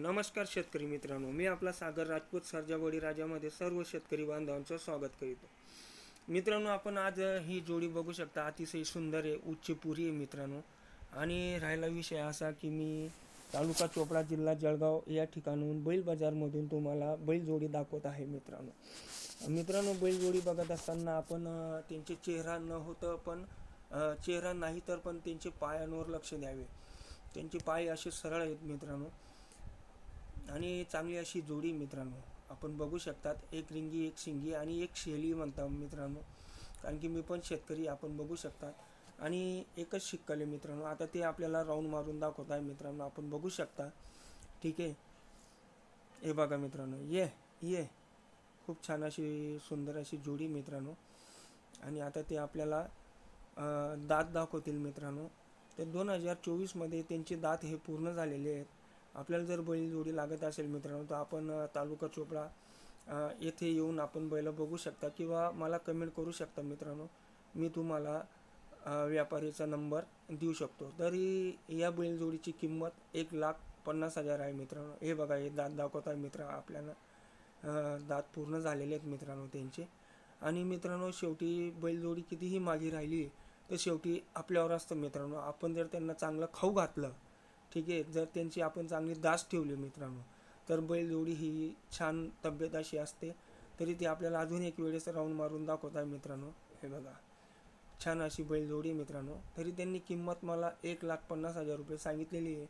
नमस्कार शेतकरी मित्रांनो, मी आपला सागर राजपूत सर्जावडी राजामध्ये सर्व शेतकरी बांधवांचं स्वागत करीतो. मित्रांनो, आपण आज ही जोडी बघू शकता. अतिशय सुंदर आहे, उच्चपुरी आहे मित्रांनो. आणि राहिला विषय असा की मी तालुका चोपडा, जिल्हा जळगाव या ठिकाणून बैल बाजारमधून तुम्हाला बैलजोडी दाखवत आहे मित्रांनो, बैलजोडी बघत असताना आपण त्यांचे चेहरा न होतं पण चेहरा नाही तर पण त्यांचे पायांवर लक्ष द्यावे. त्यांचे पाय असे सरळ आहेत मित्रांनो आणि चांगली अशी जोडी मित्रांनो आपण बघू शकतात. एक रिंगी, एक शिंगी आणि एक शेली म्हणतात मित्रांनो, कारण की मी पण शेतकरी. आपण बघू शकतात आणि एकच शिक्कले मित्रांनो. आता ते आपल्याला राऊंड मारून दाखवत आहे मित्रांनो, आपण बघू शकता. ठीक आहे, हे बघा मित्रांनो, ये खूप छान अशी सुंदर अशी जोडी मित्रांनो. आणि आता ते आपल्याला दात दाखवतील मित्रांनो. ते 2024 त्यांचे दात हे पूर्ण झालेले आहेत. आपल्याला जर बैलजोडी लागत असेल मित्रांनो तर आपण तालुका चोपडा येथे येऊन आपण बैल बघू शकता किंवा मला कमेंट करू शकता मित्रांनो. मी तुम्हाला व्यापारीचा नंबर देऊ शकतो. तरी या बैलजोडीची किंमत 1,50,000 आहे मित्रांनो. हे बघा, हे दात दाखवत आहे मित्र आपल्याला. दात पूर्ण झालेले आहेत मित्रांनो त्यांचे. आणि मित्रांनो, शेवटी बैलजोडी कितीही मागे राहिली तर शेवटी आपल्यावर असतं मित्रांनो. आपण जर त्यांना चांगलं खाऊ घातलं, ठीक आहे, जर त्यांची आपण चांगली दास ठेवली मित्रांनो, तर बैलजोडी ही छान तब्येत अशी असते. तरी ते आपल्याला अजून एक वेळेस राऊंड मारून दाखवत आहे मित्रांनो. हे बघा, छान अशी बैलजोडी मित्रांनो. तरी त्यांनी किंमत मला 1,50,000 रुपये सांगितलेली आहे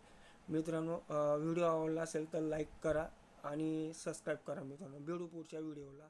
मित्रांनो. व्हिडिओ आवडला असेल तर लाईक करा आणि सबस्क्राईब करा मित्रांनो. भेटू पुढच्या व्हिडिओला.